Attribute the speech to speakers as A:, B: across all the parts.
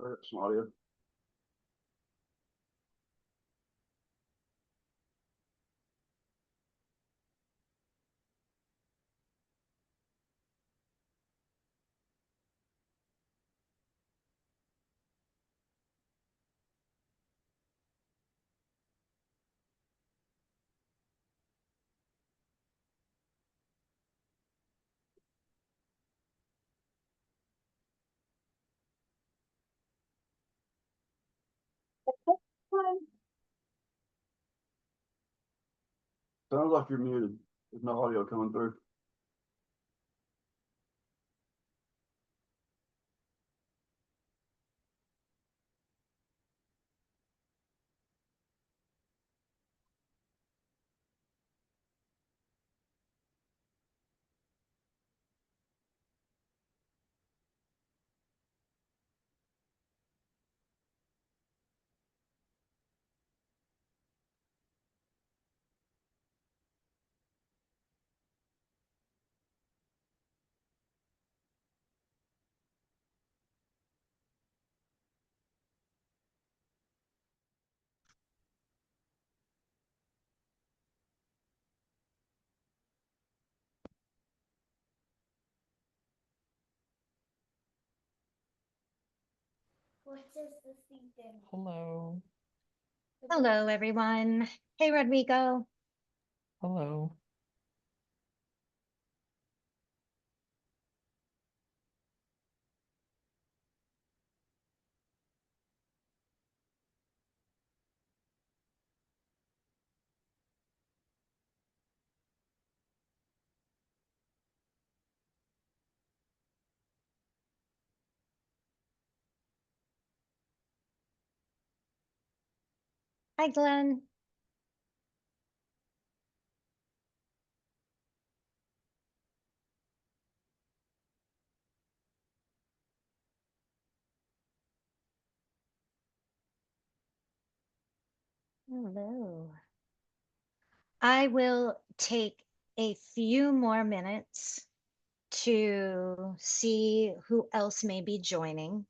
A: Some audio. Sounds like you're muted. There's no audio coming through.
B: Hello.
C: Hello, everyone. Hey, Rodrigo.
B: Hello.
C: Hi, Glenn. Hello. I will take a few more minutes to see who else may be joining.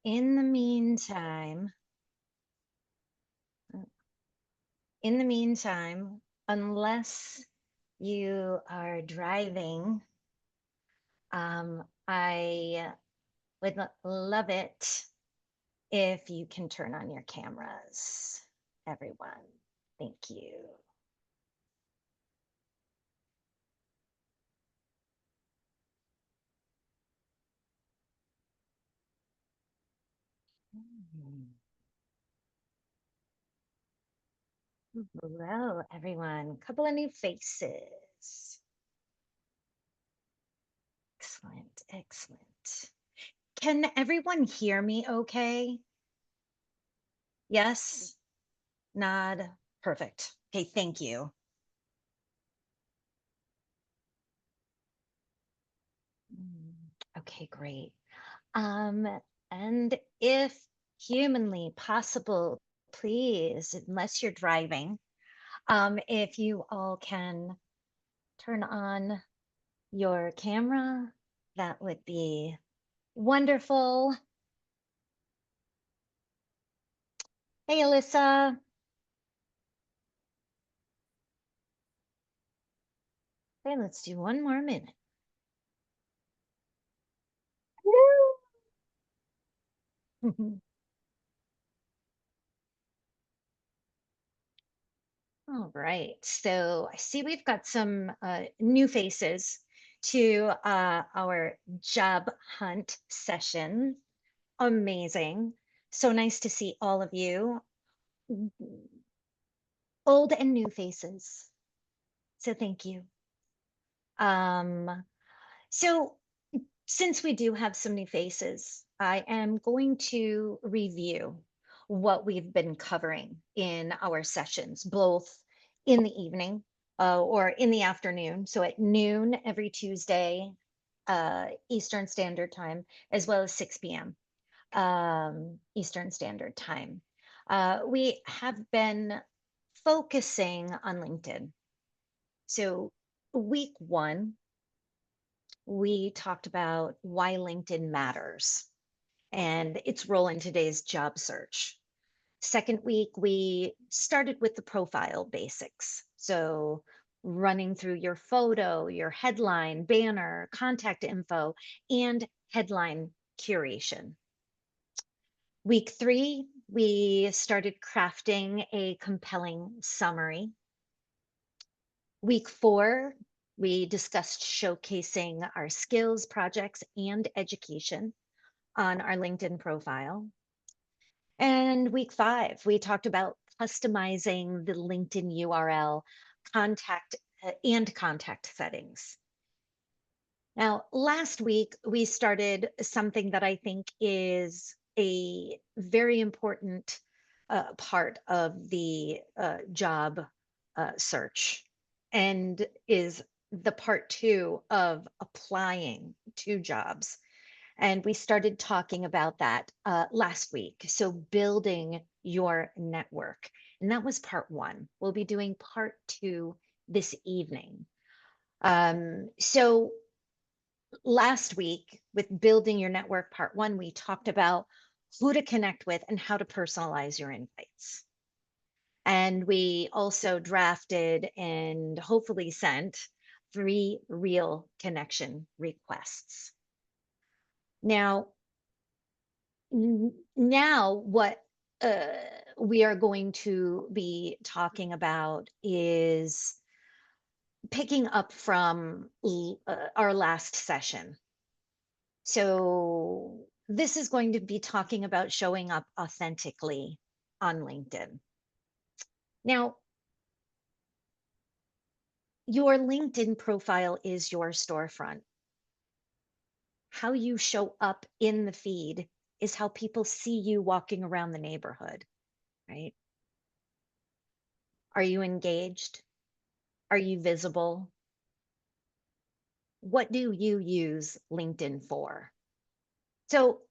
C: In the meantime, in the meantime, unless you are driving, I would love it if you can turn on your cameras, everyone. Thank you. Hello, everyone. Couple of new faces. Excellent, excellent. Can everyone hear me okay? Yes? Nod? Perfect. Okay, thank you. Okay, great. And if humanly possible, please, unless you're driving, if you all can turn on your camera, that would be wonderful. Hey, Alyssa. Okay, let's do one more minute. All right, so I see we've got some new faces to our job hunt session. Amazing. So nice to see all of you. Old and new faces. So thank you. Um, so since we do have some new faces, I am going to review what we've been covering in our sessions, both in the evening or in the afternoon. So at noon every Tuesday, Eastern Standard Time, as well as 6 p.m. Eastern Standard Time. We have been focusing on LinkedIn. So week one, we talked about why LinkedIn matters and its role in today's job search. Second week, we started with the profile basics. So, running through your photo, your headline, banner, contact info, and headline curation. Week 3, we started crafting a compelling summary. Week 4, we discussed showcasing our skills, projects, and education on our LinkedIn profile. And week 5, we talked about customizing the LinkedIn URL and contact settings. Now, last week, we started something that I think is a very important part of the job search and is the part 2 of applying to jobs. And we started talking about that last week. So, building your network. And that was part 1. We'll be doing part 2 this evening. So, last week with building your network part 1, we talked about who to connect with and how to personalize your invites. And we also drafted and hopefully sent 3 real connection requests. Now, what we are going to be talking about is picking up from our last session. So, this is going to be talking about showing up authentically on LinkedIn. Now, your LinkedIn profile is your storefront. How you show up in the feed is how people see you walking around the neighborhood, right? Are you engaged? Are you visible? What do you use LinkedIn for? So,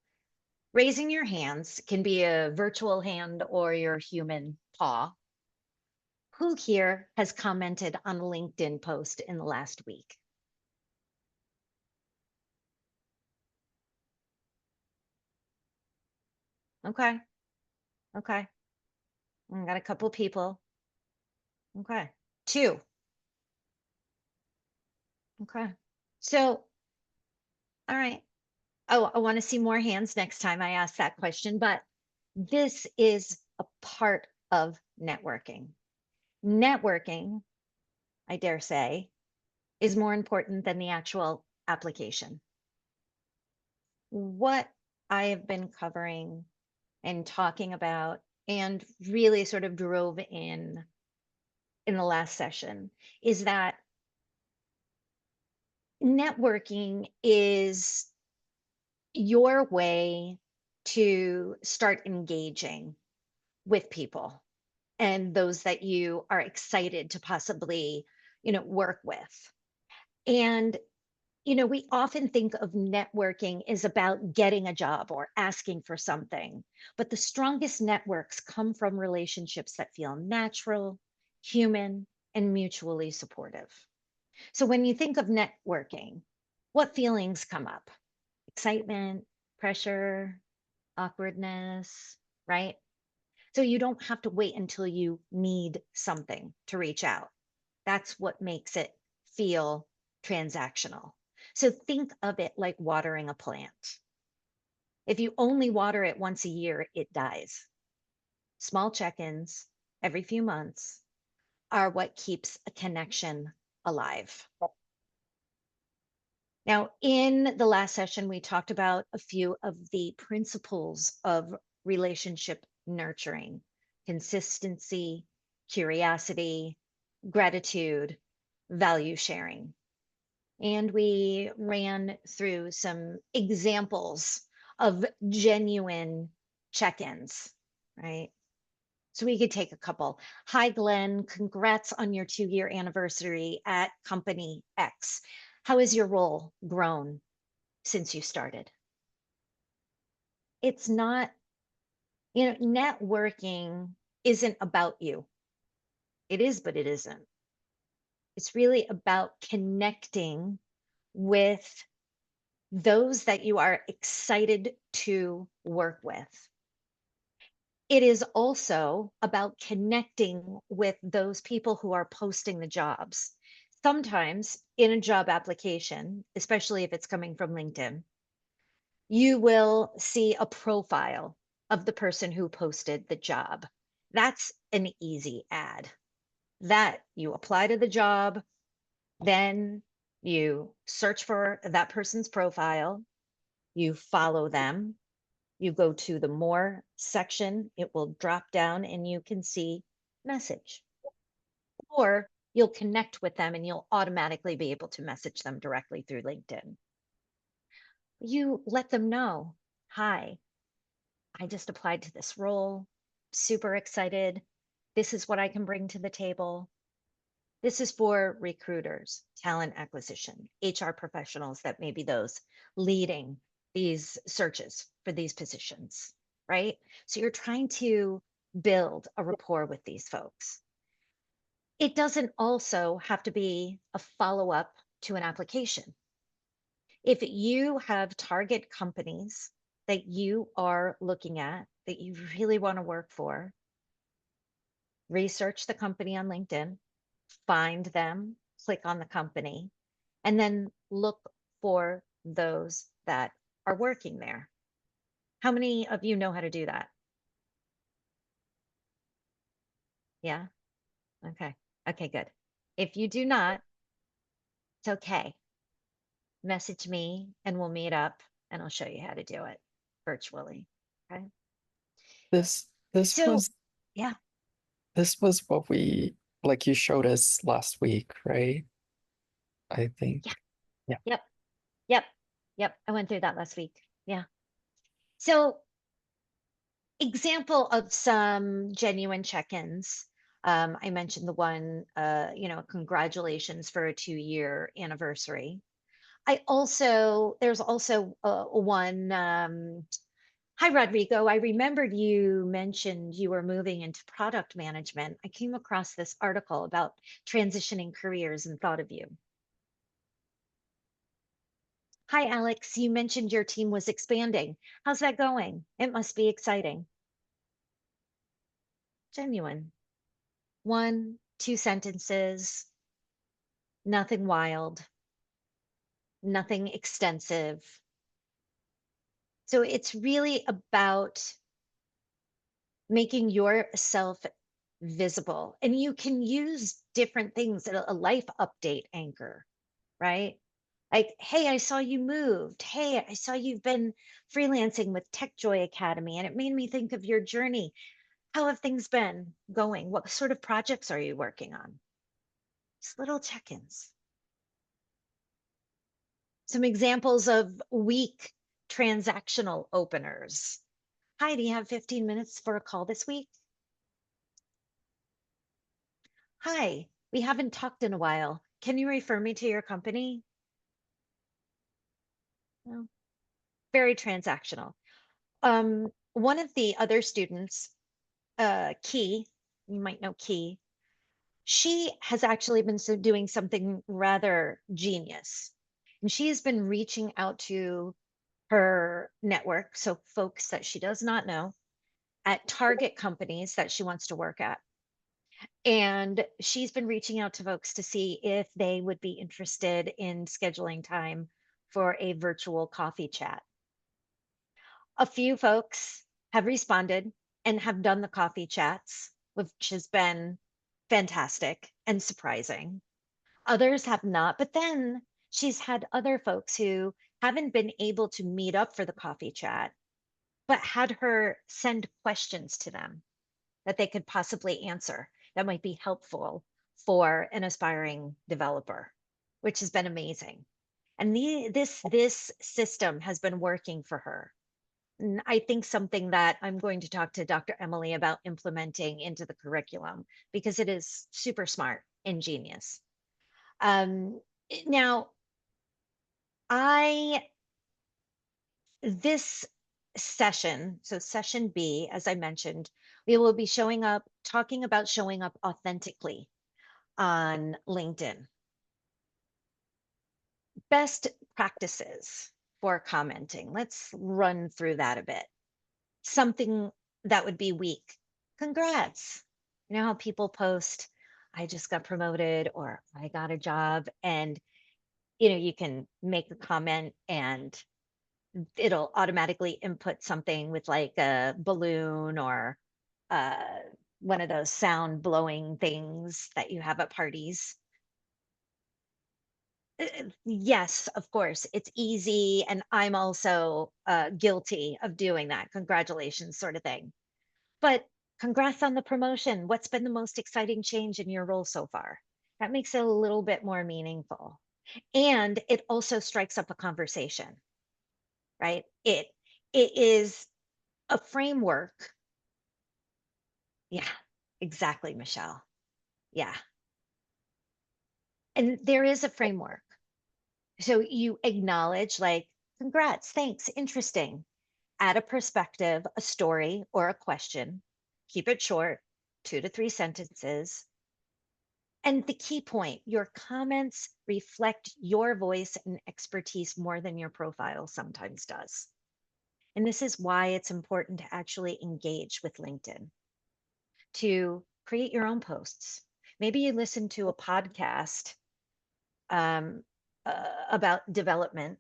C: raising your hands can be a virtual hand or your human paw. Who here has commented on a LinkedIn post in the last week? Okay. Okay. I got a couple people. Okay. 2. Okay. So, all right. Oh, I want to see more hands next time I ask that question, but this is a part of networking. Networking, I dare say, is more important than the actual application. What I have been covering and talking about and really sort of drove in the last session is that networking is your way to start engaging with people and those that you are excited to possibly, work with. And we often think of networking as about getting a job or asking for something, but the strongest networks come from relationships that feel natural, human, and mutually supportive. So when you think of networking, what feelings come up? Excitement, pressure, awkwardness, right? So you don't have to wait until you need something to reach out. That's what makes it feel transactional. So think of it like watering a plant. If you only water it once a year, it dies. Small check ins every few months are what keeps a connection alive. Now, in the last session, we talked about a few of the principles of relationship nurturing: consistency, curiosity, gratitude, value sharing. And we ran through some examples of genuine check ins, right? So we could take a couple. Hi, Glenn. Congrats on your 2-year anniversary at Company X. How has your role grown since you started? It's not, networking isn't about you. It is, but it isn't. It's really about connecting with those that you are excited to work with. It is also about connecting with those people who are posting the jobs. Sometimes in a job application, especially if it's coming from LinkedIn, you will see a profile of the person who posted the job. That's an easy ad. That you apply to the job, then you search for that person's profile, you follow them, you go to the more section, it will drop down and you can see message. Or you'll connect with them and you'll automatically be able to message them directly through LinkedIn. You let them know, hi, I just applied to this role, super excited. This is what I can bring to the table. This is for recruiters, talent acquisition, HR professionals that may be those leading these searches for these positions, right? So you're trying to build a rapport with these folks. It doesn't also have to be a follow-up to an application. If you have target companies that you are looking at that you really want to work for, research the company on LinkedIn, find them, click on the company, and then look for those that are working there. How many of you know how to do that? Yeah? Okay. Okay, good. If you do not, it's okay. Message me and we'll meet up and I'll show you how to do it virtually. Okay.
B: This
C: So,
B: was
C: yeah.
B: this was what we like you showed us last week, right? I think.
C: Yeah.
B: Yeah.
C: Yep. Yep. Yep. I went through that last week. Yeah. So, example of some genuine check-ins. I mentioned the one, congratulations for a 2-year anniversary. There's also one, hi, Rodrigo. I remembered you mentioned you were moving into product management. I came across this article about transitioning careers and thought of you. Hi, Alex. You mentioned your team was expanding. How's that going? It must be exciting. Genuine. 1, 2 sentences, nothing wild, nothing extensive. So it's really about making yourself visible. And you can use different things, a life update anchor, right? Like, hey, I saw you moved. Hey, I saw you've been freelancing with Tech Joy Academy, and it made me think of your journey. How have things been going? What sort of projects are you working on? Just little check-ins. Some examples of weak transactional openers. Hi, do you have 15 minutes for a call this week? Hi, we haven't talked in a while. Can you refer me to your company? Well, very transactional. One of the other students, Key, you might know Key, she has actually been doing something rather genius. And she's been reaching out to her network, so folks that she does not know, at target companies that she wants to work at. And she's been reaching out to folks to see if they would be interested in scheduling time for a virtual coffee chat. A few folks have responded and have done the coffee chats, which has been fantastic and surprising. Others have not, but then she's had other folks who haven't been able to meet up for the coffee chat, but had her send questions to them that they could possibly answer that might be helpful for an aspiring developer, which has been amazing. And this system has been working for her. And I think something that I'm going to talk to Dr. Emily about implementing into the curriculum because it is super smart and genius. Now, this session, so session B, as I mentioned, we will be talking about showing up authentically on LinkedIn. Best practices for commenting. Let's run through that a bit. Something that would be weak. Congrats. You know how people post, I just got promoted or I got a job, and you can make a comment and it'll automatically input something with like a balloon or uh one of those sound blowing things that you have at parties. Yes, of course, it's easy, and I'm also guilty of doing that. Congratulations, sort of thing. But congrats on the promotion. What's been the most exciting change in your role so far? That makes it a little bit more meaningful. And it also strikes up a conversation, right? It is a framework. Yeah, exactly, Michelle. Yeah. And there is a framework. So you acknowledge, like, congrats, thanks, interesting. Add a perspective, a story, or a question. Keep it short, 2 to 3 sentences. And the key point, your comments reflect your voice and expertise more than your profile sometimes does. And this is why it's important to actually engage with LinkedIn, to create your own posts. Maybe you listen to a podcast um, about development,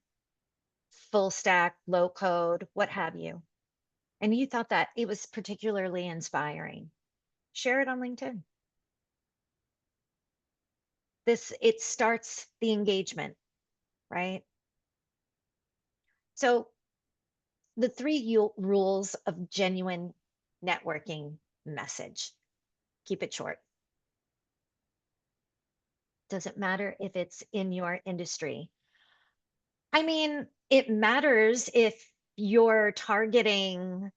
C: full stack, low code, what have you, and you thought that it was particularly inspiring. Share it on LinkedIn. It starts the engagement, right? So the rules of genuine networking message. Keep it short. Doesn't matter if it's in your industry. I mean, it matters if you're targeting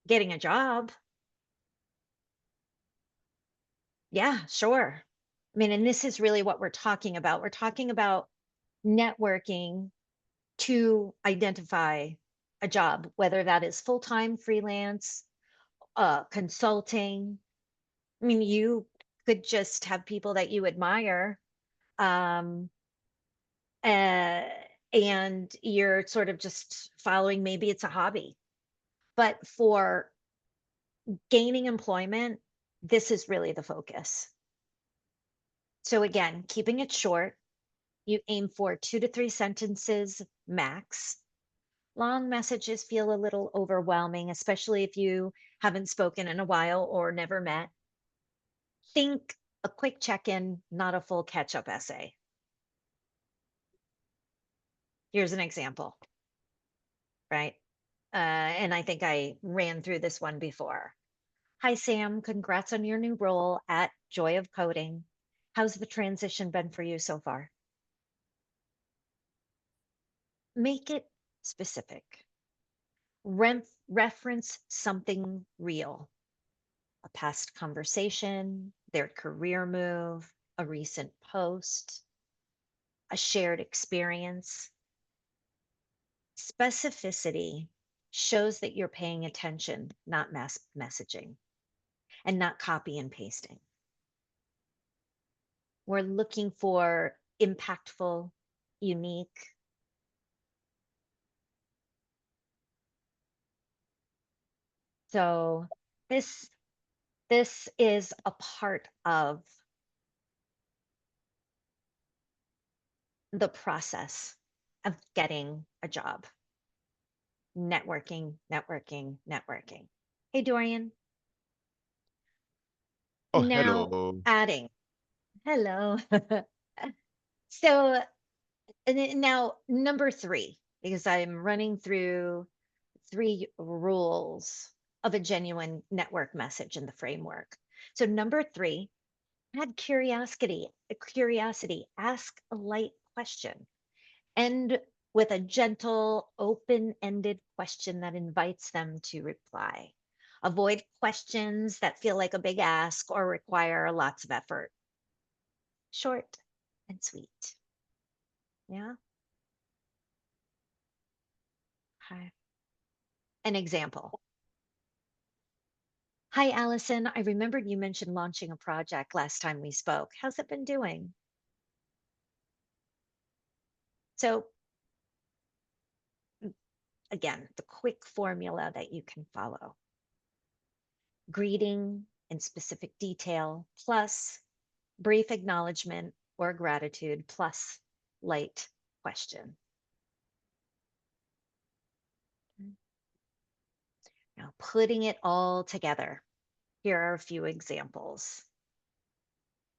C: getting a job. Yeah, sure. I mean, and this is really what we're talking about. We're talking about networking to identify a job, whether that is full-time, freelance, consulting. I mean, you could just have people that you admire, um, uh, and you're sort of just following, maybe it's a hobby. But for gaining employment, this is really the focus. So again, keeping it short, you aim for 2 to 3 sentences max. Long messages feel a little overwhelming, especially if you haven't spoken in a while or never met. Think a quick check-in, not a full catch-up essay. Here's an example, right? And I think I ran through this one before. Hi, Sam. Congrats on your new role at Joy of Coding. How's the transition been for you so far? Make it specific. Reference something real, a past conversation, their career move, a recent post, a shared experience. Specificity shows that you're paying attention, not mass messaging and not copy and pasting. We're looking for impactful, unique. So this is a part of the process of getting a job. Networking, networking, networking. Hey, Dorian.
D: Oh,
C: Now
D: hello.
C: adding. Hello. So now number 3, because I'm running through 3 rules of a genuine network message in the framework. So number 3, add curiosity, ask a light question. End with a gentle, open-ended question that invites them to reply. Avoid questions that feel like a big ask or require lots of effort. Short and sweet. Yeah. Okay. An example. Hi, Allison. I remembered you mentioned launching a project last time we spoke. How's it been doing? So again, the quick formula that you can follow. Greeting in specific detail, plus brief acknowledgement or gratitude, plus light question. Now, putting it all together, here are a few examples.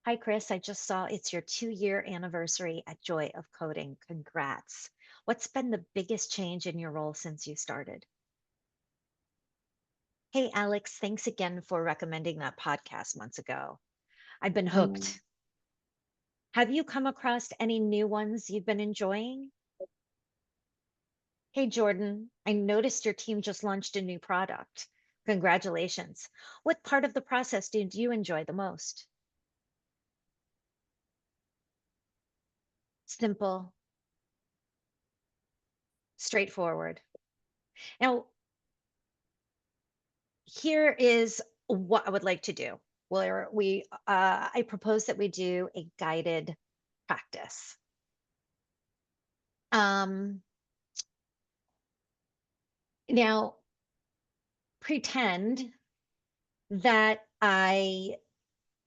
C: Hi, Chris. I just saw it's your 2-year anniversary at Joy of Coding. Congrats. What's been the biggest change in your role since you started? Hey, Alex, thanks again for recommending that podcast months ago. I've been hooked. Have you come across any new ones you've been enjoying? Hey, Jordan, I noticed your team just launched a new product. Congratulations. What part of the process did you enjoy the most? Simple, straightforward. Now, here is what I would like to do. I propose that we do a guided practice. Now, pretend that I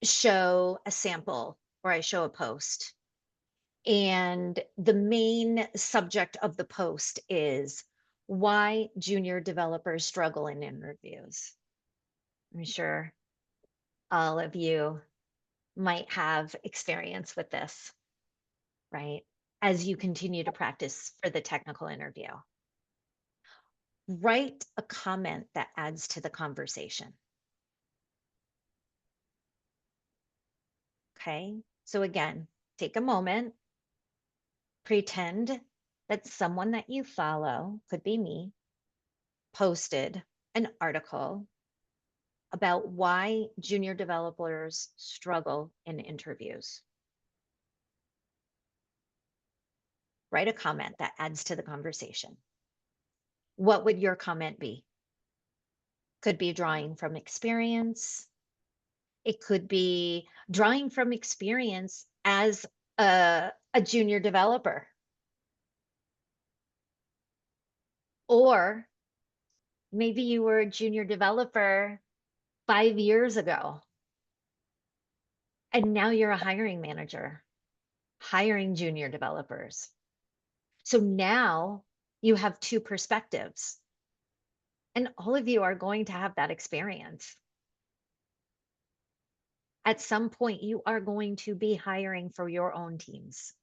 C: show a sample or I show a post, and the main subject of the post is why junior developers struggle in interviews. I'm sure all of you might have experience with this, right? As you continue to practice for the technical interview. Write a comment that adds to the conversation. Okay, so again, take a moment, pretend that someone that you follow, could be me, posted an article about why junior developers struggle in interviews. Write a comment that adds to the conversation. What would your comment be? Could be drawing from experience. It could be drawing from experience as a junior developer. Or maybe you were a junior developer 5 years ago, and now you're a hiring manager, hiring junior developers. So now you have two perspectives, and all of you are going to have that experience. At some point, you are going to be hiring for your own teams.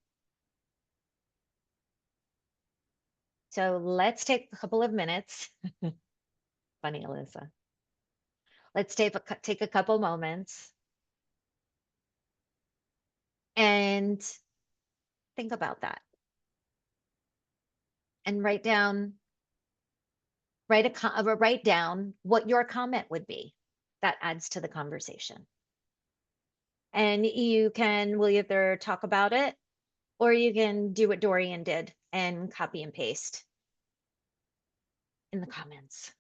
C: So let's take a couple of minutes. Funny, Alyssa. Let's take a couple moments and think about that. And write down what your comment would be that adds to the conversation. And we'll either talk about it or you can do what Dorian did and copy and paste in the comments.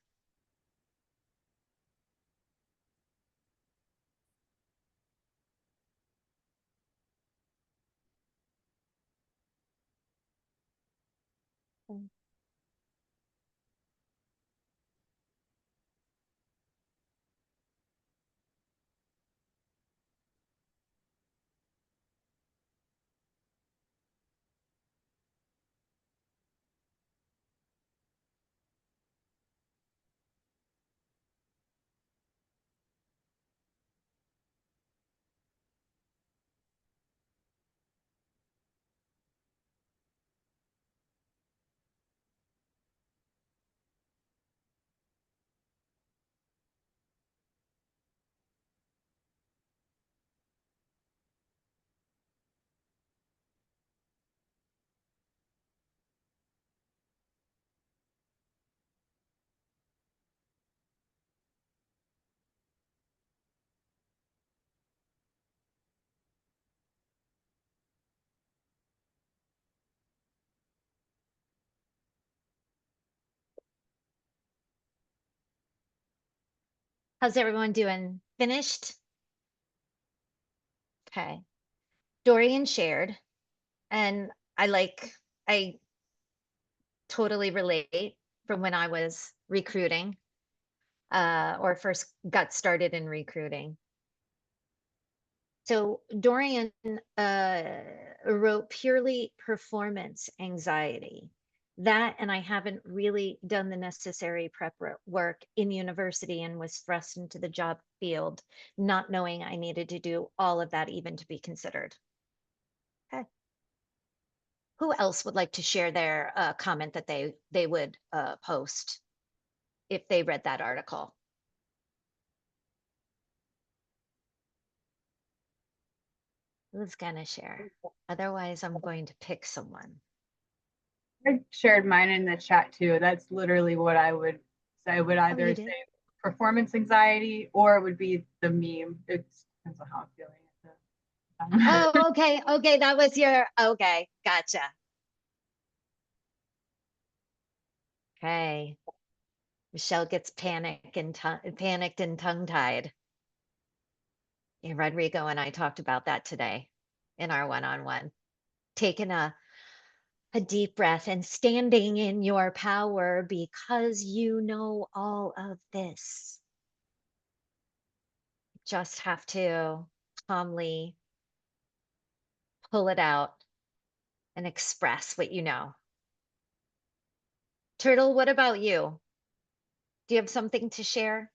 C: How's everyone doing? Finished? Okay. Dorian shared, and I like I totally relate from when I was recruiting, or first got started in recruiting. So Dorian wrote purely performance anxiety. That, and I haven't really done the necessary work in university and was thrust into the job field, not knowing I needed to do all of that even to be considered. Okay. Who else would like to share their comment that they would post if they read that article? Who's gonna share? Otherwise, I'm going to pick someone.
D: I shared mine in the chat too. That's literally what I would say. I would either
C: you did?
D: say performance anxiety or it would be the meme. It depends on how I'm feeling at the time.
C: Oh, okay. Okay. That was your, okay. Gotcha. Okay. Michelle gets panicked and tongue-tied. Yeah, Rodrigo and I talked about that today in our one-on-one. Taking a deep breath and standing in your power because you know all of this. Just have to calmly pull it out and express what you know. Turtle, what about you? Do you have something to share?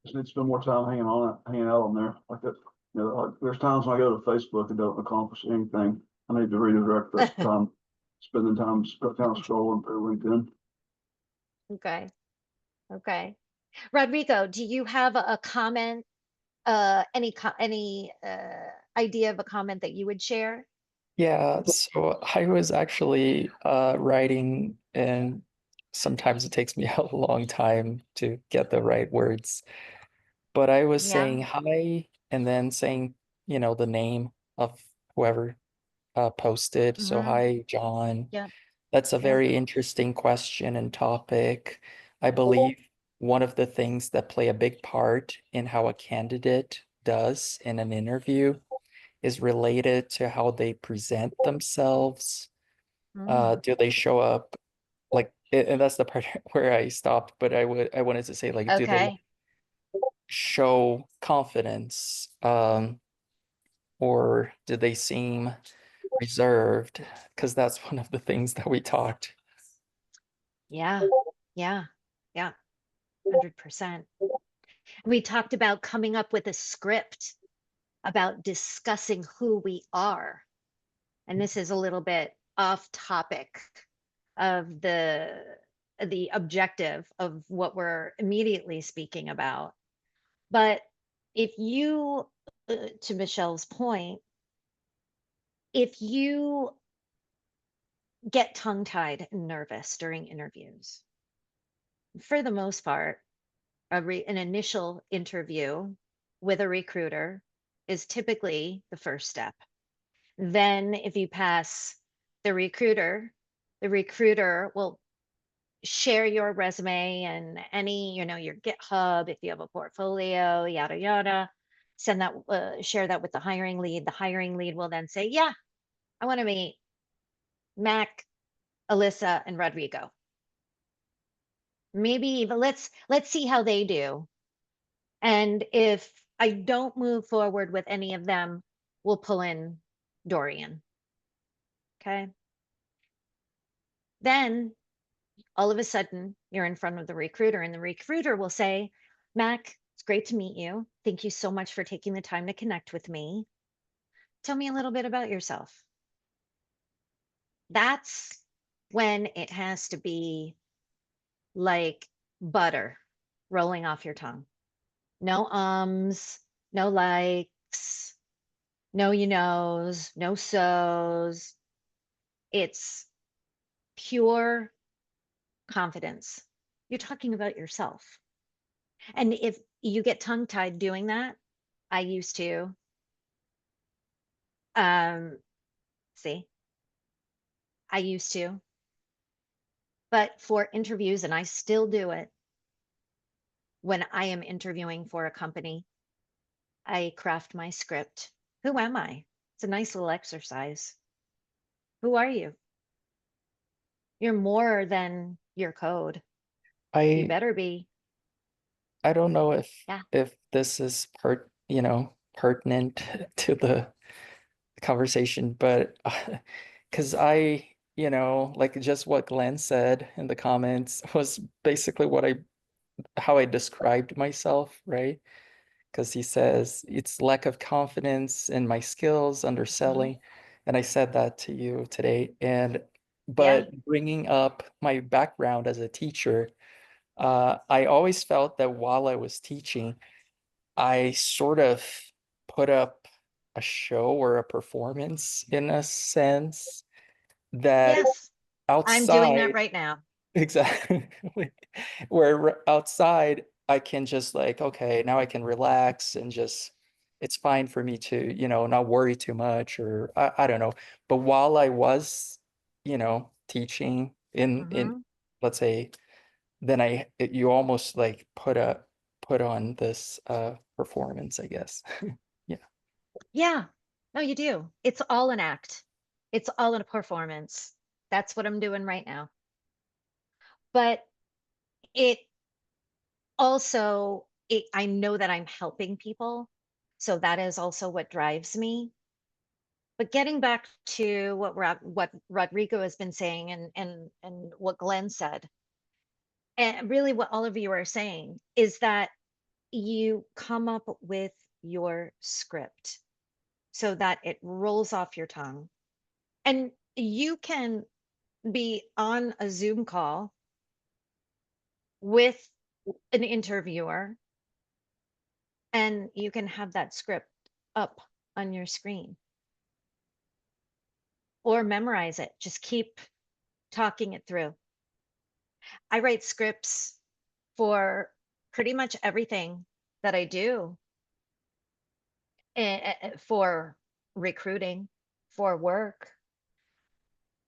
A: Just need to spend more time hanging out on there like that. You know, like, there's times when I go to Facebook and don't accomplish anything. I need to redirect that time, spending time kind of scrolling through LinkedIn.
C: Okay. Okay. Rodrigo, do you have a comment? Any idea of a comment that you would share?
B: Yeah, so I was actually writing, and sometimes it takes me a long time to get the right words. But I was
C: Yeah.
B: saying hi and then saying, the name of whoever posted. So
C: Mhm.
B: hi, John.
C: Yeah.
B: That's a
C: Yeah.
B: very interesting question and topic. I believe one of the things that play a big part in how a candidate does in an interview is related to how they present themselves.
C: Mm.
B: Do they show up like, and that's the part where I stopped, but I wanted to say, like, do they
C: Okay.
B: show confidence, or do they seem reserved? Because that's one of the things that we talked.
C: Yeah. Yeah. Yeah. 100%. We talked about coming up with a script about discussing who we are. And this is a little bit off topic of the objective of what we're immediately speaking about. But if you, to Michelle's point, if you get tongue-tied and nervous during interviews, for the most part, an initial interview with a recruiter is typically the first step. Then if you pass the recruiter will share your resume and any, your GitHub, if you have a portfolio, yada, yada, send that, share that with the hiring lead. The hiring lead will then say, yeah, I want to meet Mac, Alyssa, and Rodrigo. Maybe even let's see how they do. And if I don't move forward with any of them, we'll pull in Dorian. Okay. Then all of a sudden you're in front of the recruiter and the recruiter will say, Mac, it's great to meet you. Thank you so much for taking the time to connect with me. Tell me a little bit about yourself. That's when it has to be like butter rolling off your tongue. No ums, no likes, no you knows, no so's. It's pure confidence. You're talking about yourself. And if you get tongue-tied doing that, I used to, see, I used to, but for interviews, and I still do it when I am interviewing for a company, I craft my script. Who am I? It's a nice little exercise. Who are you? You're more than your code. You
B: I
C: better be.
B: I don't know
C: Yeah.
B: if this is pertinent to the conversation, but because like just what Glenn said in the comments was basically how I described myself, right? Because he says it's lack of confidence in my skills, underselling, and I said that to you today. But bringing up my background as a teacher, I always felt that while I was teaching, I sort of put up a show or a performance in a sense that
C: Yes. I'm doing that
B: outside,
C: right now.
B: exactly, where outside I can just like, okay, now I can relax and just, it's fine for me to, not worry too much, or I don't know. But while I was, teaching in,
C: Mhm.
B: let's say, then you almost like put on this performance, I guess. Yeah.
C: Yeah. No, you do. It's all an act. It's all in a performance. That's what I'm doing right now. But it also, I know that I'm helping people. So that is also what drives me. But getting back to what Rodrigo has been saying and what Glenn said, and really what all of you are saying is that you come up with your script so that it rolls off your tongue. And you can be on a Zoom call with an interviewer and you can have that script up on your screen or memorize it. Just keep talking it through. I write scripts for pretty much everything that I do for recruiting, for work.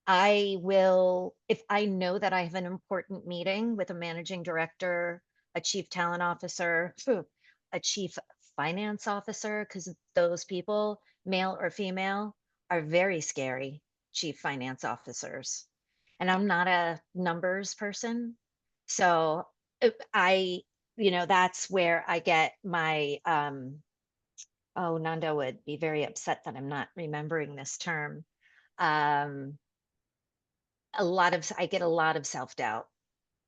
C: I will, if I know that I have an important meeting with a managing director, a chief talent officer, a chief finance officer, because those people, male or female, are very scary chief finance officers. And I'm not a numbers person. So I, that's where I get my, oh, Nando would be very upset that I'm not remembering this term. Um, I get a lot of self-doubt.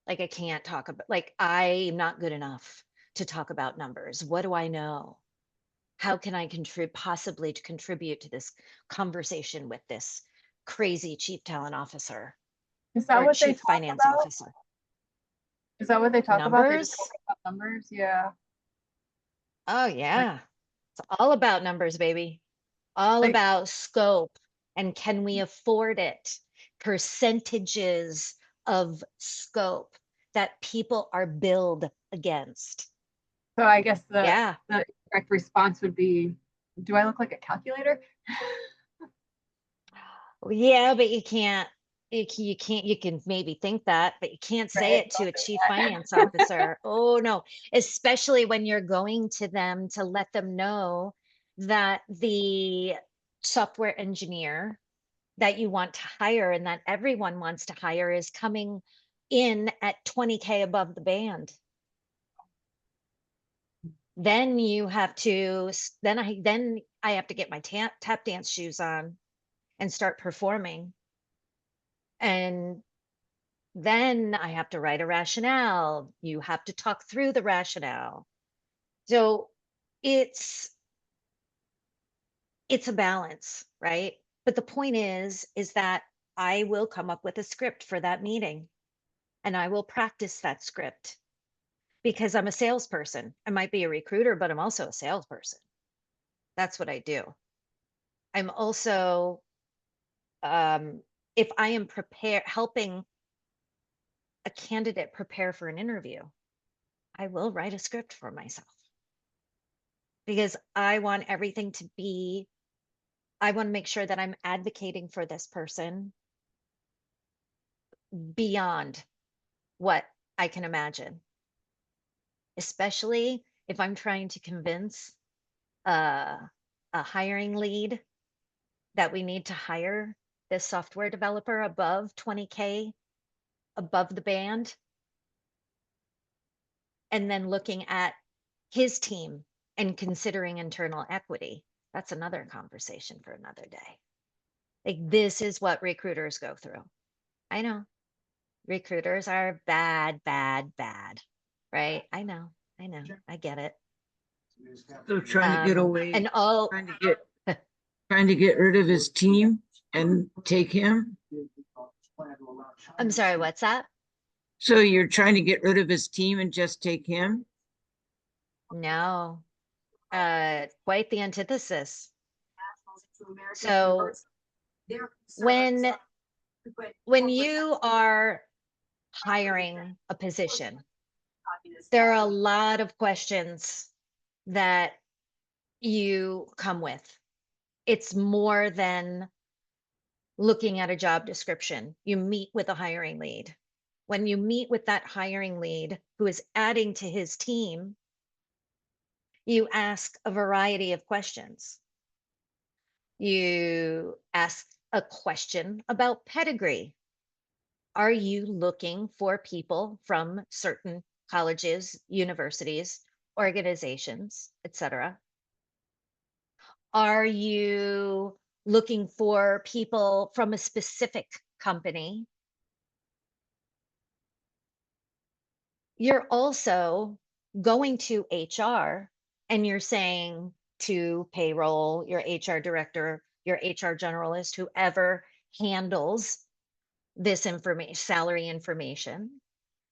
C: Like I can't talk about, like I'm not good enough to talk about numbers. What do I know? How can I possibly to contribute to this conversation with this crazy chief talent officer
D: Is that
C: or
D: what they
C: chief
D: talk
C: finance
D: about?
C: officer?
D: Is that what they talk about? They just
C: Numbers?
D: talk about numbers? Yeah.
C: Oh
D: Like,
C: yeah. It's all about numbers, baby. All
D: like
C: about scope and can we afford it? Percentages of scope that people are billed against.
D: so I guess
C: Yeah.
D: the correct response would be, do I look like a calculator?
C: Yeah, but you can't, you can maybe think that, but you can't say
D: Right.
C: it to a
D: Don't say
C: chief
D: that.
C: finance officer. Oh, no, especially when you're going to them to let them know that the software engineer that you want to hire and that everyone wants to hire is coming in at 20K above the band. Then you have to, then I have to get my tap dance shoes on and start performing. And then I have to write a rationale. You have to talk through the rationale. So it's a balance, right? But the point is that I will come up with a script for that meeting and I will practice that script because I'm a salesperson. I might be a recruiter, but I'm also a salesperson. That's what I do. I'm also, if I am helping a candidate prepare for an interview, I will write a script for myself because I want everything to be, I want to make sure that I'm advocating for this person beyond what I can imagine, especially if I'm trying to convince a hiring lead that we need to hire this software developer above 20K, above the band. And then looking at his team and considering internal equity. That's another conversation for another day. Like, this is what recruiters go through. I know recruiters are bad, bad, bad, right? I know, I get it.
E: So trying to get away,
C: And all,
E: trying to get rid of his team and take him.
C: I'm sorry, what's that?
E: So you're trying to get rid of his team and just take him?
C: No, quite the antithesis. So when you are hiring a position, there are a lot of questions that you come with. It's more than looking at a job description. You meet with a hiring lead. When you meet with that hiring lead who is adding to his team, you ask a variety of questions. You ask a question about pedigree. Are you looking for people from certain colleges, universities, organizations, etc.? Are you looking for people from a specific company? You're also going to HR and you're saying to payroll, your HR director, your HR generalist, whoever handles this information, salary information.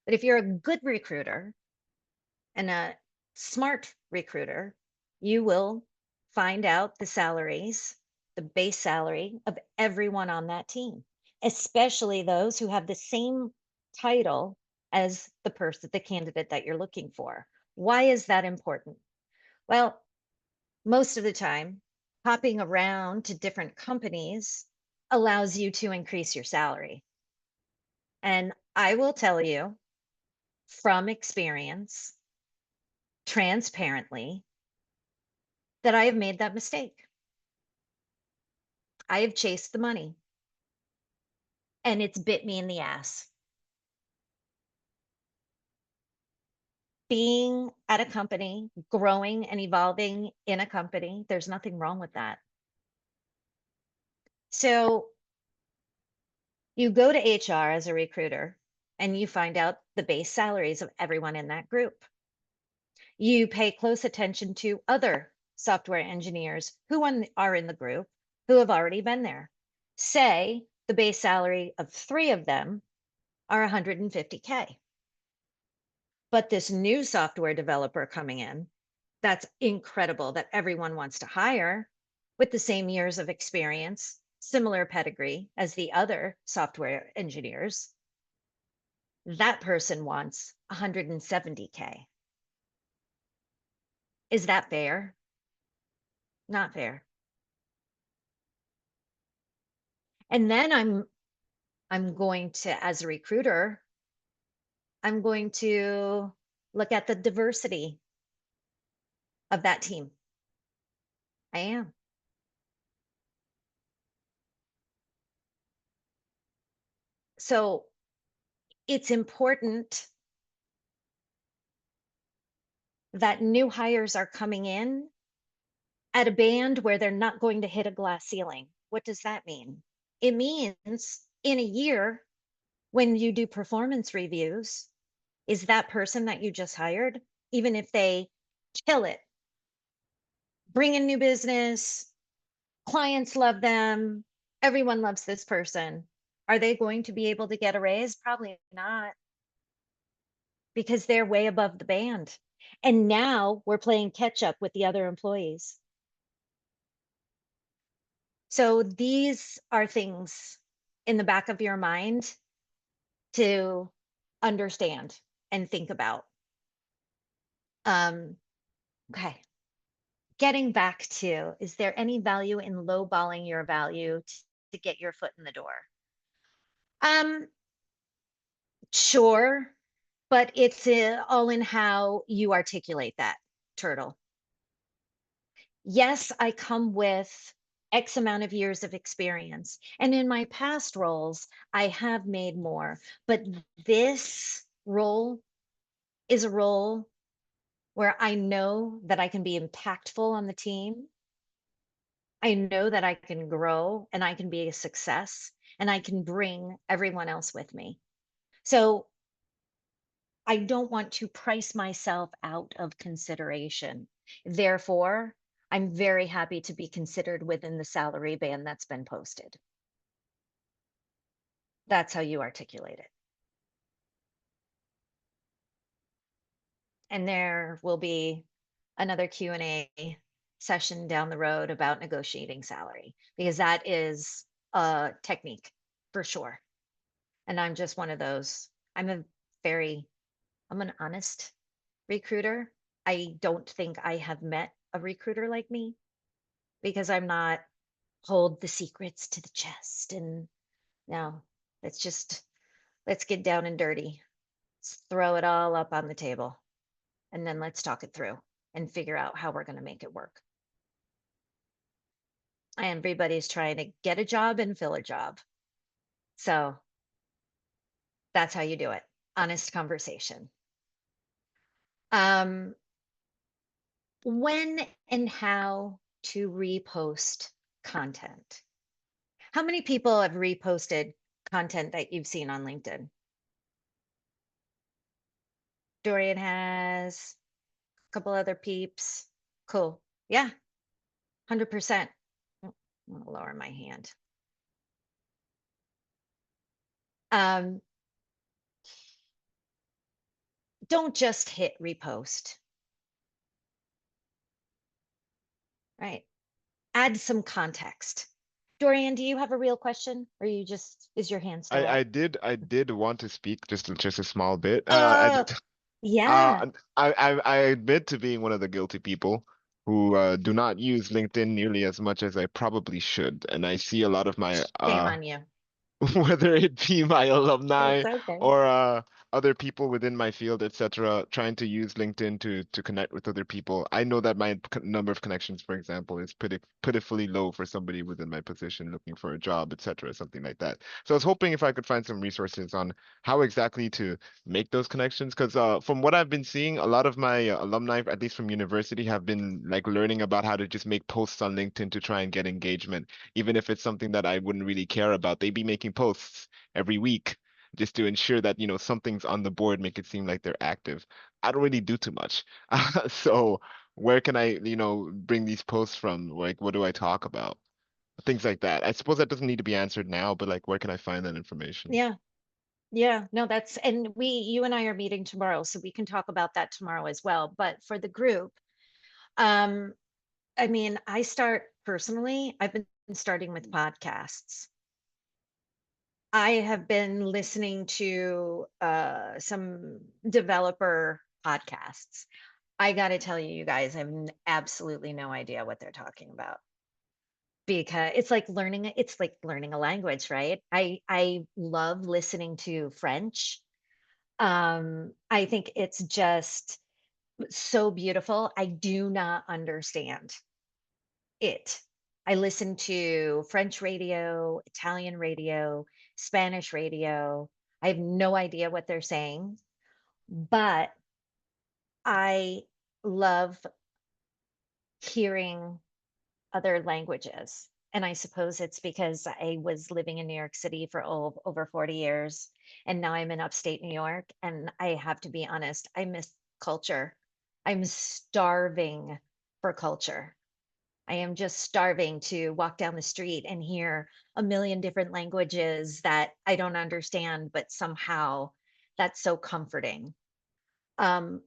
C: But if you're a good recruiter and a smart recruiter, you will find out the salaries, the base salary of everyone on that team, especially those who have the same title as the person, the candidate that you're looking for. Why is that important? Well, most of the time, hopping around to different companies allows you to increase your salary. And I will tell you from experience, transparently, that I have made that mistake. I have chased the money and it's bit me in the ass. Being at a company, growing and evolving in a company, there's nothing wrong with that. So you go to HR as a recruiter and you find out the base salaries of everyone in that group. You pay close attention to other software engineers who are in the group who have already been there. Say the base salary of 3 of them are 150K. But this new software developer coming in, that's incredible that everyone wants to hire with the same years of experience, similar pedigree as the other software engineers. That person wants 170K. Is that fair? Not fair. And then I'm going to, as a recruiter, I'm going to look at the diversity of that team. I am. So it's important that new hires are coming in at a band where they're not going to hit a glass ceiling. What does that mean? It means in a year, when you do performance reviews, is that person that you just hired, even if they kill it, bring in new business, clients love them, everyone loves this person, are they going to be able to get a raise? Probably not, because they're way above the band. And now we're playing catch up with the other employees. So these are things in the back of your mind to understand and think about. Okay. Getting back to, is there any value in lowballing your value to get your foot in the door? Sure, but it's all in how you articulate that, Turtle. Yes, I come with X amount of years of experience. And in my past roles, I have made more, but this role is a role where I know that I can be impactful on the team. I know that I can grow and I can be a success and I can bring everyone else with me. So I don't want to price myself out of consideration. Therefore, I'm very happy to be considered within the salary band that's been posted. That's how you articulate it. And there will be another Q&A session down the road about negotiating salary, because that is a technique for sure. And I'm just one of those. I'm an honest recruiter. I don't think I have met a recruiter like me, because I'm not hold the secrets to the chest and no, let's get down and dirty. Let's throw it all up on the table and then let's talk it through and figure out how we're going to make it work. Everybody's trying to get a job and fill a job. So that's how you do it. Honest conversation. When and how to repost content. How many people have reposted content that you've seen on LinkedIn? Dorian has, a couple other peeps. Cool. Yeah, 100%. I'm gonna lower my hand. Don't just hit repost. Right. Add some context. Dorian, do you have a real question or is your hand still
F: I
C: up?
F: did want to speak just a small bit.
C: Yeah.
F: I admit to being one of the guilty people who do not use LinkedIn nearly as much as I probably should, and I see a lot of my
C: Shame on you.
F: whether it be my alumni
C: It's okay.
F: or other people within my field, etc., trying to use LinkedIn to connect with other people. I know that my number of connections, for example, is pitifully low for somebody within my position looking for a job, etc., something like that. So I was hoping if I could find some resources on how exactly to make those connections, because from what I've been seeing, a lot of my alumni, at least from university, have been like learning about how to just make posts on LinkedIn to try and get engagement, even if it's something that I wouldn't really care about. They'd be making posts every week just to ensure that, something's on the board, make it seem like they're active. I don't really do too much. So where can I, bring these posts from? Like, what do I talk about? Things like that. I suppose that doesn't need to be answered now, but like, where can I find that information?
C: Yeah. Yeah. No, and you and I are meeting tomorrow, so we can talk about that tomorrow as well. But for the group, um, I mean, I've been starting with podcasts. I have been listening to some developer podcasts. I got to tell you, you guys, I have absolutely no idea what they're talking about, because it's like learning a language, right? I love listening to French. I think it's just so beautiful. I do not understand it. I listen to French radio, Italian radio, Spanish radio. I have no idea what they're saying, but I love hearing other languages. And I suppose it's because I was living in New York City for over 40 years, and now I'm in upstate New York. And I have to be honest, I miss culture. I'm starving for culture. I am just starving to walk down the street and hear a million different languages that I don't understand, but somehow that's so comforting. Um,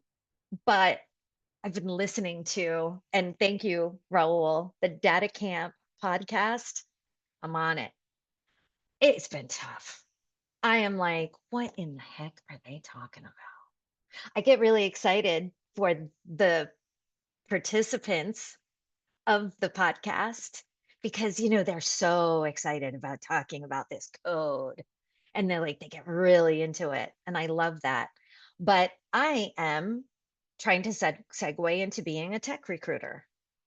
C: but I've been listening to, and thank you, Raul, the Data Camp podcast. I'm on it. It's been tough. I am like, what in the heck are they talking about? I get really excited for the participants of the podcast, because they're so excited about talking about this code, and they get really into it, and I love that. But I am trying to segue into being a tech recruiter.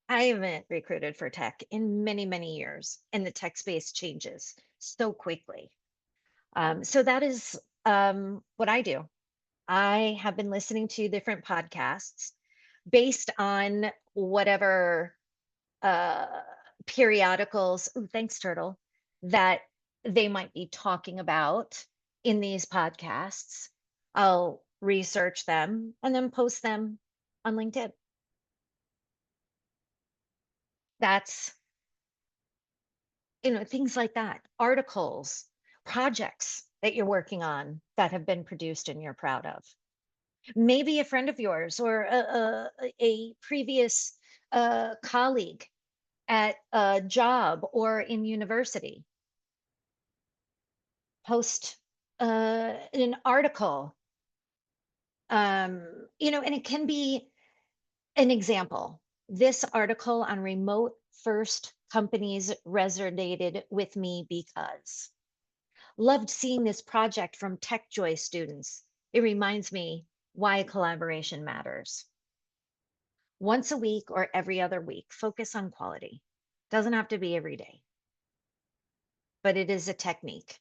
C: I haven't recruited for tech in many, many years, and the tech space changes so quickly. So that is what I do. I have been listening to different podcasts based on whatever uh, periodicals, ooh, thanks, Turtle, that they might be talking about in these podcasts. I'll research them and then post them on LinkedIn. That's, things like that, articles, projects that you're working on that have been produced and you're proud of. Maybe a friend of yours or a previous colleague at a job or in university post an article, and it can be an example. This article on remote first companies resonated with me because loved seeing this project from TechJoy students. It reminds me why collaboration matters. Once a week or every other week, focus on quality. Doesn't have to be every day, but it is a technique.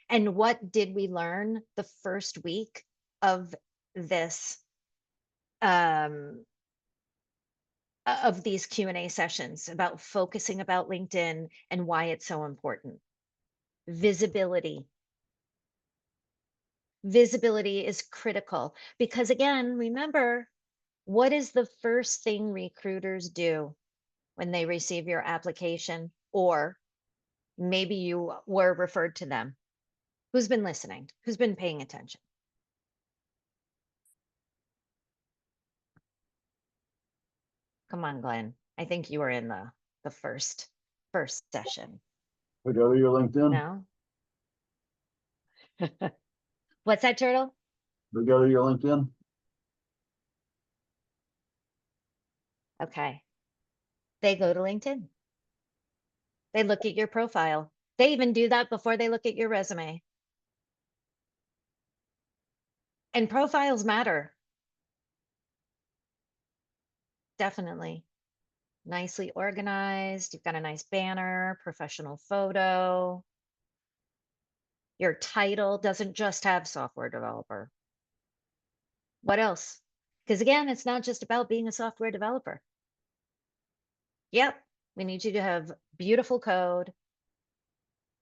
C: And what did we learn the first week of this of these Q&A sessions about focusing about LinkedIn and why it's so important? Visibility. Visibility is critical because, again, remember, what is the first thing recruiters do when they receive your application? Or maybe you were referred to them. Who's been listening? Who's been paying attention? Come on, Glenn. I think you were in the first session.
A: We go to your LinkedIn,
C: No? What's that, Turtle?
A: we go to your LinkedIn.
C: Okay. They go to LinkedIn. They look at your profile. They even do that before they look at your resume. And profiles matter. Definitely. Nicely organized. You've got a nice banner, professional photo. Your title doesn't just have software developer. What else? Because again, it's not just about being a software developer. Yep, we need you to have beautiful code.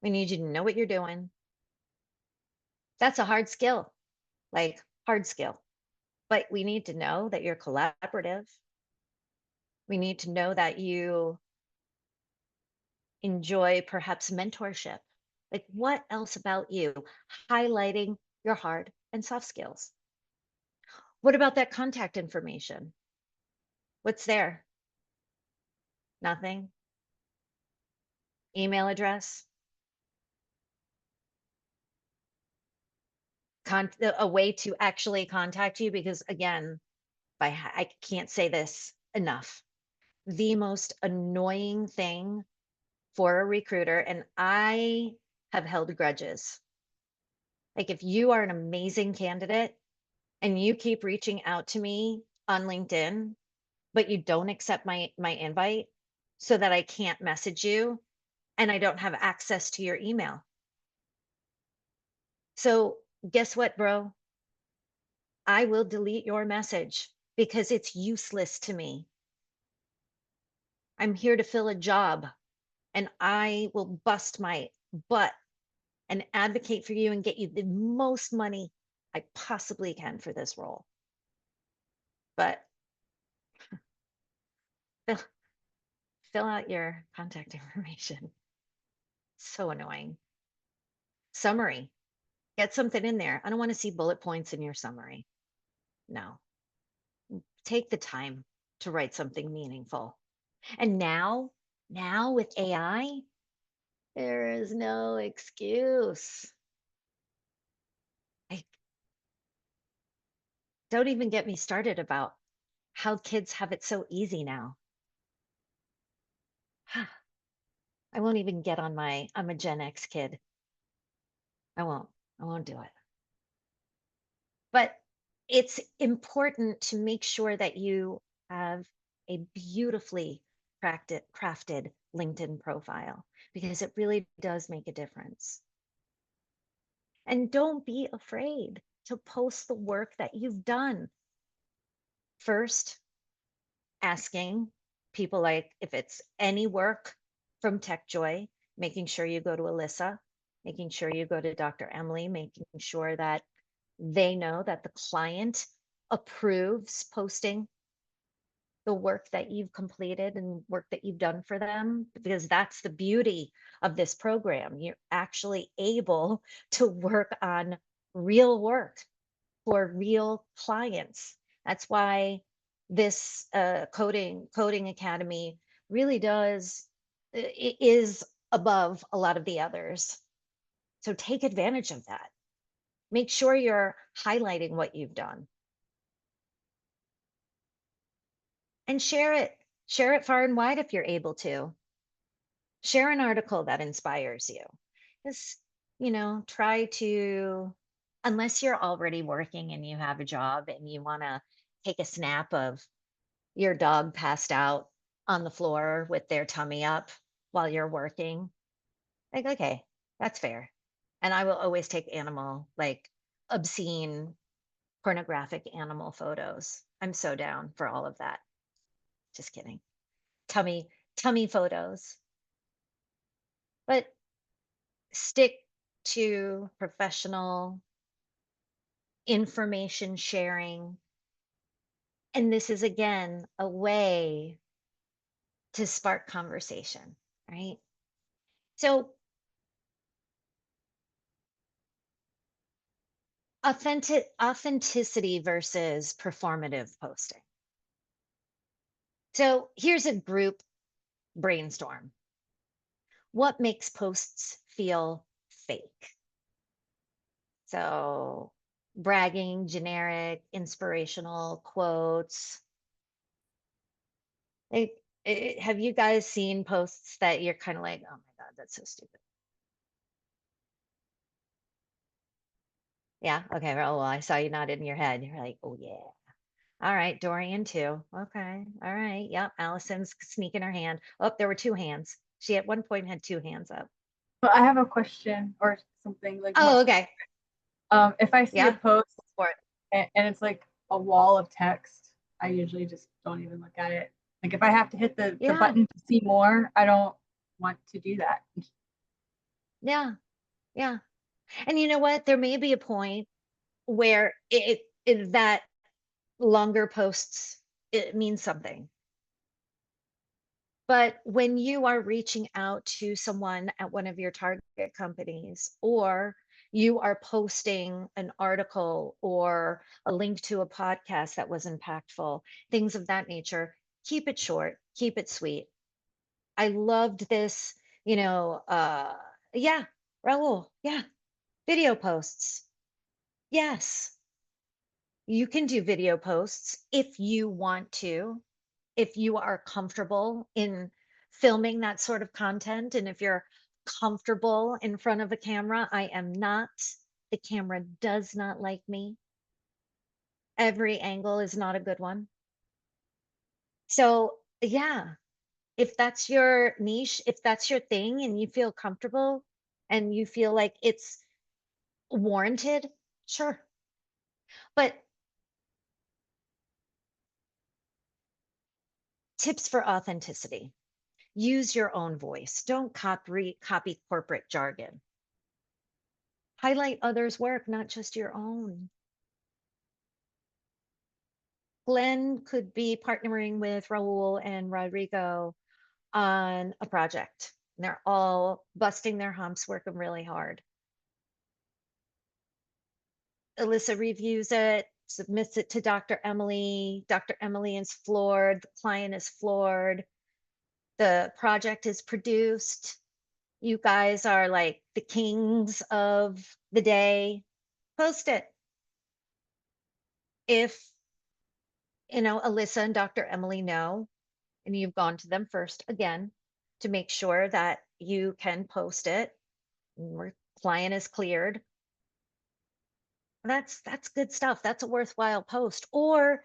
C: We need you to know what you're doing. That's a hard skill, like hard skill. But we need to know that you're collaborative. We need to know that you enjoy perhaps mentorship. Like, what else about you? Highlighting your hard and soft skills. What about that contact information? What's there? Nothing. Email address? A way to actually contact you, because again, I can't say this enough. The most annoying thing for a recruiter, and I have held grudges. Like, if you are an amazing candidate and you keep reaching out to me on LinkedIn, but you don't accept my invite so that I can't message you and I don't have access to your email. So guess what, bro? I will delete your message because it's useless to me. I'm here to fill a job and I will bust my butt and advocate for you and get you the most money I possibly can for this role. But fill out your contact information. So annoying. Summary. Get something in there. I don't want to see bullet points in your summary. No. Take the time to write something meaningful. And now with AI, there is no excuse. Like, don't even get me started about how kids have it so easy now. I won't even get on I'm a Gen X kid. I won't do it. But it's important to make sure that you have a beautifully crafted LinkedIn profile, because it really does make a difference. And don't be afraid to post the work that you've done. First, asking people, like, if it's any work from TechJoy, making sure you go to Alyssa, making sure you go to Dr. Emily, making sure that they know that the client approves posting the work that you've completed and work that you've done for them, because that's the beauty of this program. You're actually able to work on real work for real clients. That's why this coding academy really is above a lot of the others. So take advantage of that. Make sure you're highlighting what you've done. And share it. Share it far and wide if you're able to. Share an article that inspires you. Just, try to, unless you're already working and you have a job and you want to take a snap of your dog passed out on the floor with their tummy up while you're working, like, okay, that's fair. And I will always take obscene, pornographic animal photos. I'm so down for all of that. Just kidding. Tummy photos. But stick to professional information sharing. And this is, again, a way to spark conversation, right? So authenticity versus performative posting. So here's a group brainstorm. What makes posts feel fake? So bragging, generic, inspirational quotes. Have you guys seen posts that you're kind of like, oh my God, that's so stupid? Yeah. Okay. Well, I saw you nodded in your head. You're like, oh yeah. All right. Dorian too. Okay. All right. Yep. Allison's sneaking her hand. Oh, there were two hands. She at one point had two hands up.
D: But I have a question or something like.
C: Oh, okay.
D: If I see a
C: Yeah.
D: post
C: For it.
D: and it's like a wall of text, I usually just don't even look at it. Like if I have to hit the
C: Yeah.
D: button to see more, I don't want to do that.
C: Yeah. Yeah. And you know what? There may be a point where that longer posts, it means something. But when you are reaching out to someone at one of your target companies, or you are posting an article or a link to a podcast that was impactful, things of that nature, keep it short, keep it sweet. I loved this, yeah, Raul, yeah, video posts. Yes, you can do video posts if you want to, if you are comfortable in filming that sort of content, and if you're comfortable in front of a camera. I am not. The camera does not like me. Every angle is not a good one. So, yeah, if that's your niche, if that's your thing and you feel comfortable and you feel like it's warranted, sure. But tips for authenticity. Use your own voice. Don't copy corporate jargon. Highlight others' work, not just your own. Glenn could be partnering with Raul and Rodrigo on a project. And they're all busting their humps, working really hard. Alyssa reviews it, submits it to Dr. Emily. Dr. Emily is floored. The client is floored. The project is produced. You guys are like the kings of the day. Post it. If, Alyssa and Dr. Emily know, and you've gone to them first again to make sure that you can post it, and client is cleared, that's good stuff. That's a worthwhile post. Or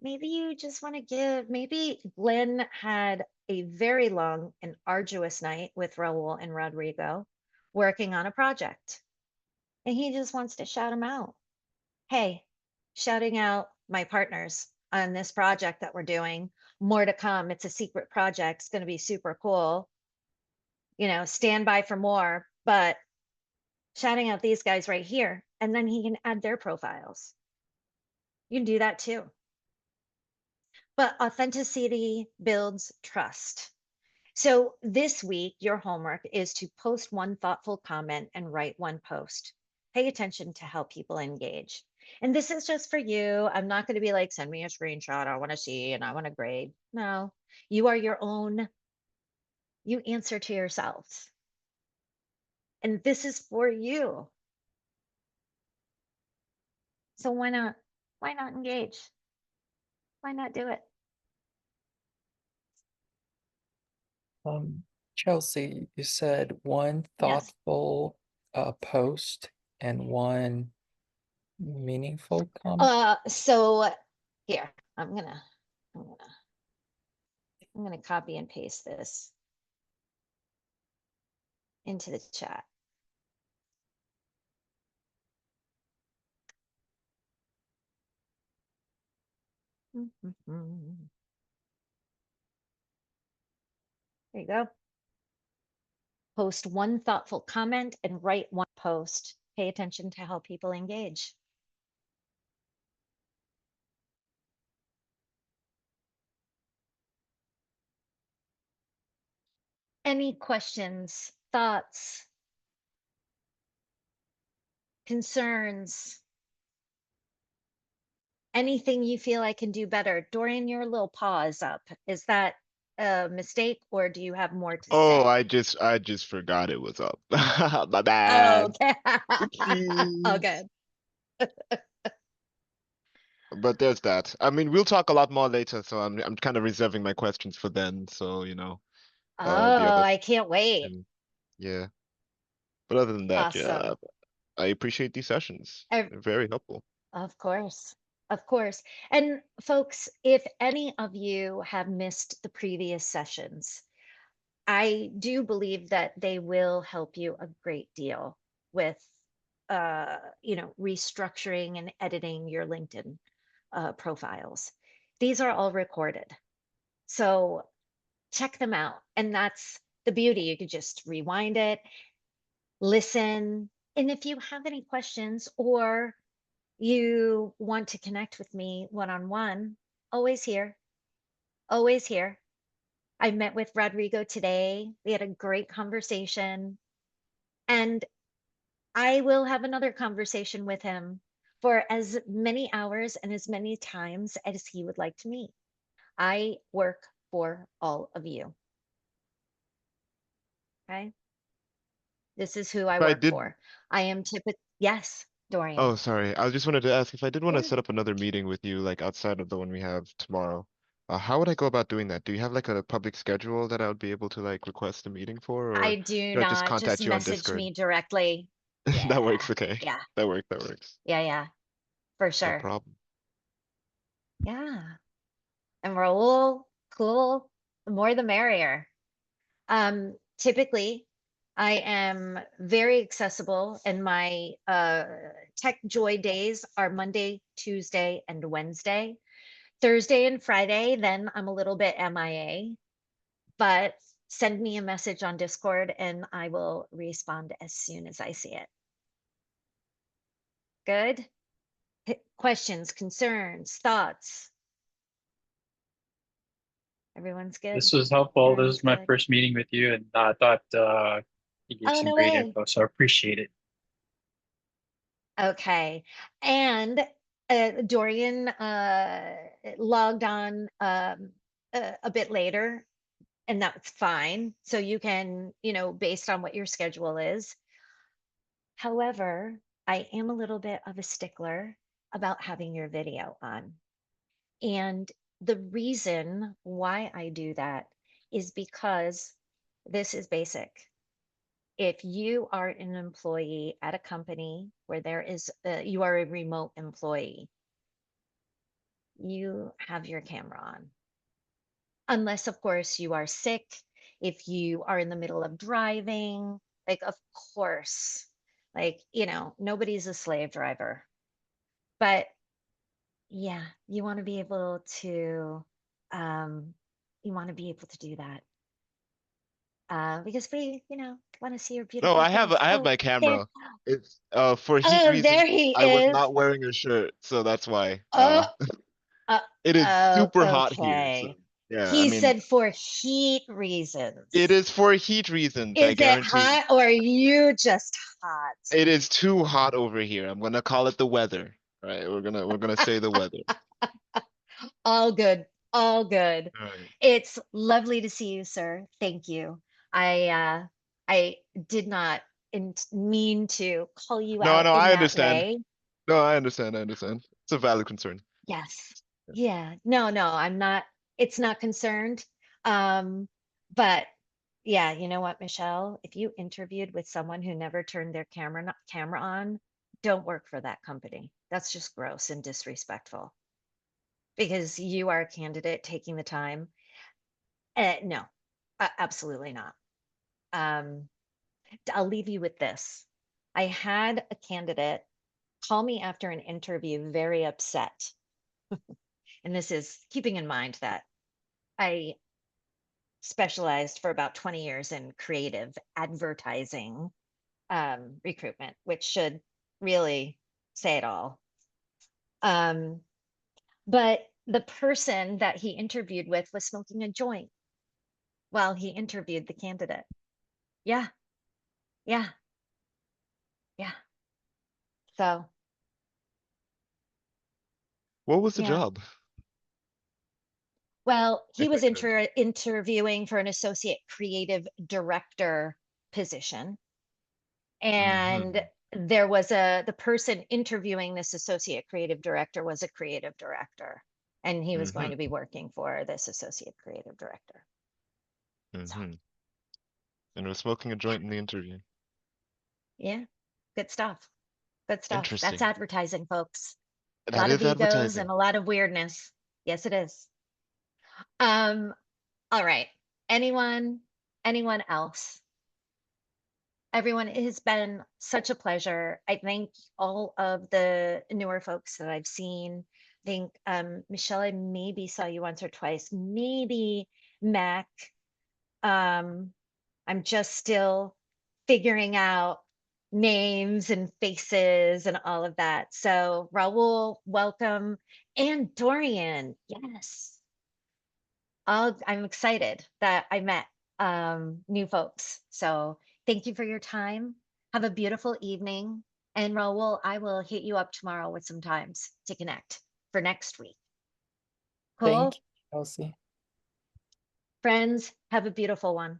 C: maybe you just want to maybe Glenn had a very long and arduous night with Raul and Rodrigo working on a project. And he just wants to shout them out. Hey, shouting out my partners on this project that we're doing. More to come. It's a secret project. It's going to be super cool. Stand by for more, but shouting out these guys right here. And then he can add their profiles. You can do that too. But authenticity builds trust. So this week, your homework is to post one thoughtful comment and write one post. Pay attention to how people engage. And this is just for you. I'm not going to be like, send me a screenshot. I want to see and I want to grade. No, you are your own. You answer to yourselves. And this is for you. So why not? Why not engage? Why not do it?
B: Chelsea, you said one
C: Yes.
B: thoughtful post and one meaningful comment.
C: So here, I'm gonna copy and paste this into the chat. There you go. Post one thoughtful comment and write one post. Pay attention to how people engage. Any questions, thoughts, concerns? Anything you feel I can do better? Dorian, your little paw is up. Is that a mistake or do you have more to
F: Oh,
C: say?
F: I just forgot it was up. My
C: Oh,
F: bad.
C: okay. Oh,
F: Oopsies.
C: good.
F: But there's that. I mean, we'll talk a lot more later, so I'm kind of reserving my questions for then. So, the
C: Oh,
F: other
C: I can't wait.
F: and yeah. But other than that, yeah,
C: Awesome.
F: I appreciate these sessions.
C: Ev-
F: They're very helpful.
C: Of course. Of course. And folks, if any of you have missed the previous sessions, I do believe that they will help you a great deal with restructuring and editing your LinkedIn profiles. These are all recorded. So check them out. And that's the beauty. You could just rewind it, listen. And if you have any questions or you want to connect with me one-on-one, always here, always here. I met with Rodrigo today. We had a great conversation. And I will have another conversation with him for as many hours and as many times as he would like to meet. I work for all of you. Okay. This is who I
F: If I
C: work
F: did,
C: for. I am typically, yes, Dorian.
F: oh, sorry. I just wanted to ask if I did want to
C: Yeah.
F: set up another meeting with you, like outside of the one we have tomorrow. How would I go about doing that? Do you have like a public schedule that I would be able to like request a meeting for, or
C: I do
F: should I just
C: not just
F: contact you on
C: message
F: Discord?
C: me directly.
F: That
C: Yeah.
F: works, okay.
C: Yeah.
F: That works, that works.
C: Yeah. For
F: No
C: sure.
F: problem.
C: Yeah. And Raul, cool. The more the merrier. Typically, I am very accessible, and my tech joy days are Monday, Tuesday, and Wednesday. Thursday and Friday, then I'm a little bit MIA, but send me a message on Discord and I will respond as soon as I see it. Good? Questions, concerns, thoughts? Everyone's good?
G: This was helpful. This
C: Everyone's
G: is my
C: good?
G: first meeting with you, and I thought you gave
C: Oh,
G: some
C: no
G: great
C: way.
G: info, so I appreciate it.
C: Okay. And Dorian logged on a bit later, and that's fine. So you can, based on what your schedule is. However, I am a little bit of a stickler about having your video on. And the reason why I do that is because this is basic. If you are an employee at a company where you are a remote employee, you have your camera on. unless of course you are sick, if you are in the middle of driving, like of course, like, nobody's a slave driver. But yeah, you want to be able to, you want to be able to do that. Because we, want to see your
F: No,
C: beautiful
F: I have
C: face.
F: I have
C: Oh,
F: my
C: there,
F: camera. It's for heat
C: oh, there
F: reasons.
C: he
F: I was
C: is.
F: not wearing a shirt, so that's why.
C: Oh, uh,
F: It is
C: oh,
F: super hot here. So
C: okay.
F: yeah, I
C: He
F: mean,
C: said for heat reasons.
F: it is for heat reasons. I
C: Is it
F: guarantee.
C: hot or are you just hot?
F: It is too hot over here. I'm gonna call it the weather. Right? We're gonna say the weather.
C: All good, all good.
F: All right.
C: It's lovely to see you, sir. Thank you. I did not mean to call you
F: No,
C: out
F: no,
C: in
F: I
C: that
F: understand.
C: way.
F: No, I understand. I understand. It's a valid concern.
C: Yes. Yeah. No, I'm not, it's not concerned. But yeah, you know what, Michelle, if you interviewed with someone who never turned their camera on, don't work for that company. That's just gross and disrespectful. Because you are a candidate taking the time. No, absolutely not. I'll leave you with this. I had a candidate call me after an interview very upset. And this is keeping in mind that I specialized for about 20 years in creative advertising recruitment, which should really say it all. But the person that he interviewed with was smoking a joint while he interviewed the candidate. Yeah, yeah, yeah. So,
F: What was the
C: yeah.
F: job?
C: Well, he
F: If
C: was
F: I could.
C: interviewing for an associate creative director position. And
F: Mhm.
C: there was the person interviewing this associate creative director was a creative director. And he was going to
F: Mhm.
C: be working for this associate creative director. So,
F: Mhm. And was smoking a joint in the interview.
C: yeah, good stuff. Good stuff. That's
F: Interesting.
C: advertising, folks. A
F: That
C: lot of
F: is
C: egos and
F: advertising.
C: a lot of weirdness. Yes, it is. Um, all right. Anyone else? Everyone, it has been such a pleasure. I thank all of the newer folks that I've seen. I think Michelle, I maybe saw you once or twice, maybe Mac. I'm just still figuring out names and faces and all of that. So Raul, welcome. And Dorian, yes. I'm excited that I met new folks. So thank you for your time. Have a beautiful evening. And Raul, I will hit you up tomorrow with some times to connect for next week. Cool.
B: Thank you, Chelsea.
C: Friends, have a beautiful one.